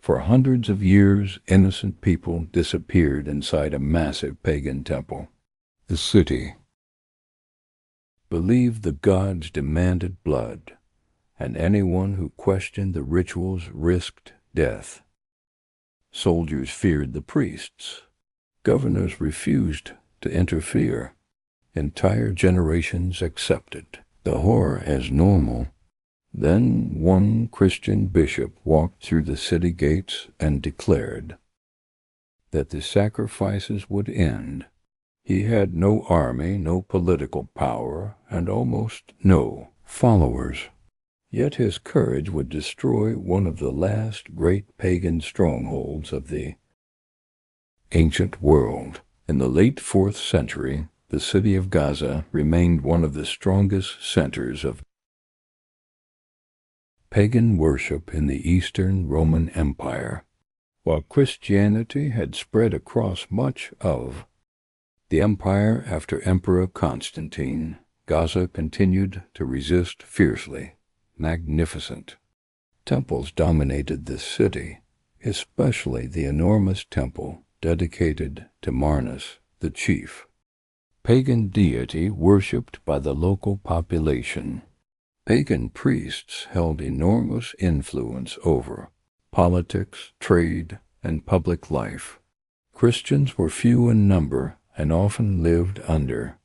For hundreds of years, innocent people disappeared inside a massive pagan temple. The city believed the gods demanded blood, and anyone who questioned the rituals risked death. Soldiers feared the priests. Governors refused to interfere. Entire generations accepted the horror as normal. Then one Christian bishop walked through the city gates and declared that the sacrifices would end. He had no army, no political power, and almost no followers. Yet his courage would destroy one of the last great pagan strongholds of the ancient world. In the late 4th century, the city of Gaza remained one of the strongest centers of pagan worship in the Eastern Roman Empire. While Christianity had spread across much of the empire after Emperor Constantine, Gaza continued to resist fiercely. Magnificent temples dominated this city, especially the enormous temple dedicated to Mars, the chief pagan deity worshipped by the local population. Pagan priests held enormous influence over politics, trade, and public life. Christians were few in number and often lived under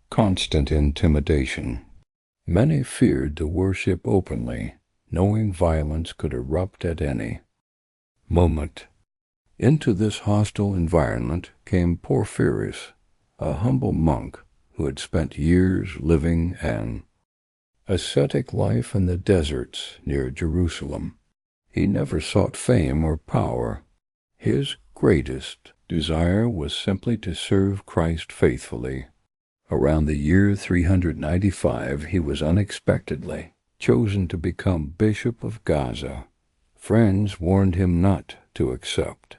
constant intimidation. Many feared to worship openly, knowing violence could erupt at any moment. Into this hostile environment came Porphyrius, a humble monk who had spent years living an ascetic life in the deserts near Jerusalem. He never sought fame or power. His greatest desire was simply to serve Christ faithfully. Around the year 395, he was unexpectedly chosen to become Bishop of Gaza. Friends warned him not to accept.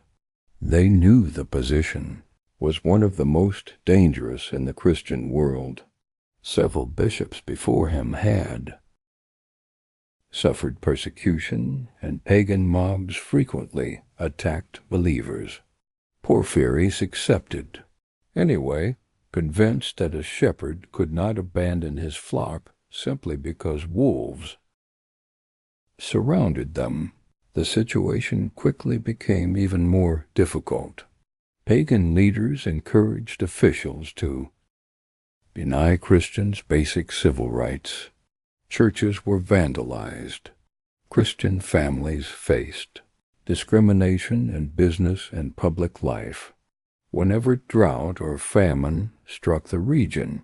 They knew the position was one of the most dangerous in the Christian world. Several bishops before him had suffered persecution, and pagan mobs frequently attacked believers. Porphyrius accepted anyway, convinced that a shepherd could not abandon his flock simply because wolves surrounded them. The situation quickly became even more difficult. Pagan leaders encouraged officials to deny Christians basic civil rights. Churches were vandalized. Christian families faced discrimination in business and public life. Whenever drought or famine struck the region,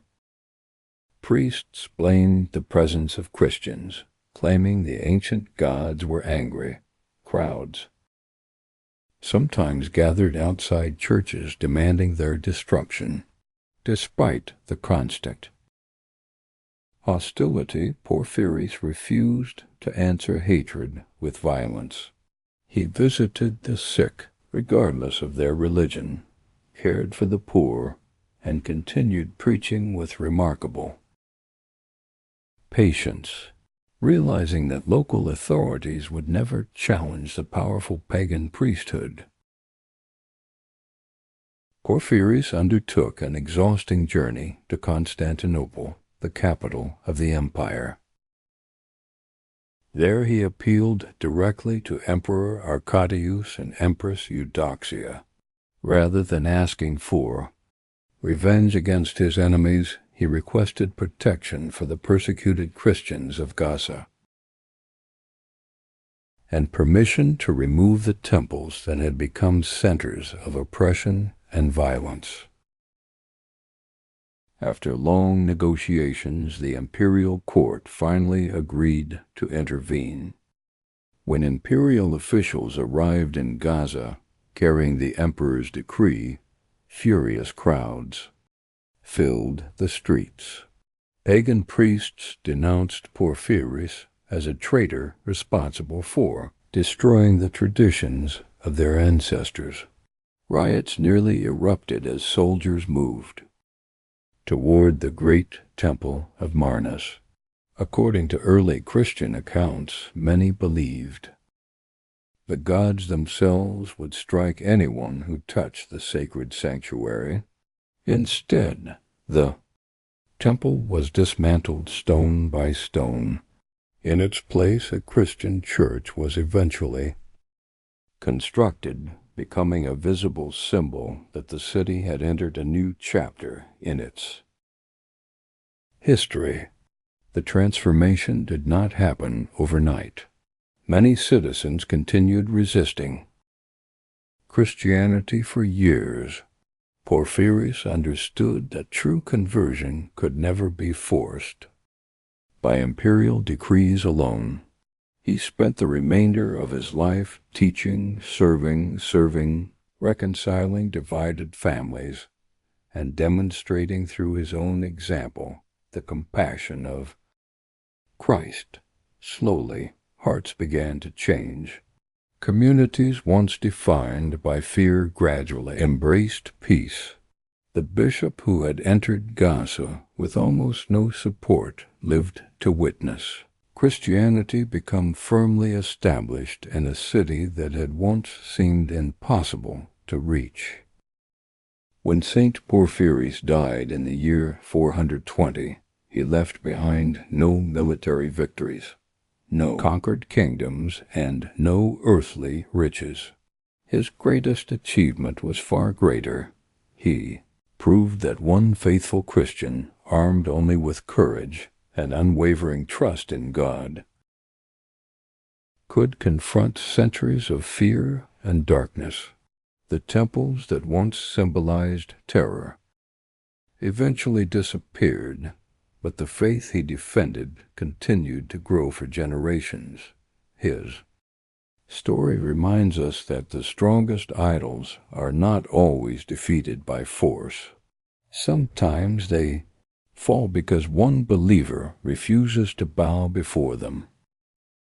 priests blamed the presence of Christians, claiming the ancient gods were angry. Crowds sometimes gathered outside churches demanding their destruction. Despite the constant hostility, Porphyrius refused to answer hatred with violence. He visited the sick, regardless of their religion, cared for the poor, and continued preaching with remarkable patience. Realizing that local authorities would never challenge the powerful pagan priesthood, Porphyrius undertook an exhausting journey to Constantinople, the capital of the empire. There he appealed directly to Emperor Arcadius and Empress Eudoxia. Rather than asking for revenge against his enemies, he requested protection for the persecuted Christians of Gaza and permission to remove the temples that had become centers of oppression and violence. After long negotiations, the imperial court finally agreed to intervene. When imperial officials arrived in Gaza, carrying the emperor's decree, furious crowds filled the streets. Pagan priests denounced Porphyrius as a traitor responsible for destroying the traditions of their ancestors. Riots nearly erupted as soldiers moved toward the great temple of Mars. According to early Christian accounts, many believed The gods themselves would strike anyone who touched the sacred sanctuary. Instead, the temple was dismantled stone by stone. In its place, a Christian church was eventually constructed, becoming a visible symbol that the city had entered a new chapter in its history. The transformation did not happen overnight. Many citizens continued resisting Christianity for years. Porphyrius understood that true conversion could never be forced by imperial decrees alone. He spent the remainder of his life teaching, serving, reconciling divided families, and demonstrating through his own example the compassion of Christ. Slowly, hearts began to change. Communities once defined by fear gradually embraced peace. The bishop who had entered Gaza with almost no support lived to witness Christianity become firmly established in a city that had once seemed impossible to reach. When Saint Porphyrius died in the year 420, he left behind no military victories, no conquered kingdoms, and no earthly riches. His greatest achievement was far greater. He proved that one faithful Christian, armed only with courage and unwavering trust in God, could confront centuries of fear and darkness. The temples that once symbolized terror eventually disappeared, but the faith he defended continued to grow for generations. His story reminds us that the strongest idols are not always defeated by force. Sometimes they fall because one believer refuses to bow before them.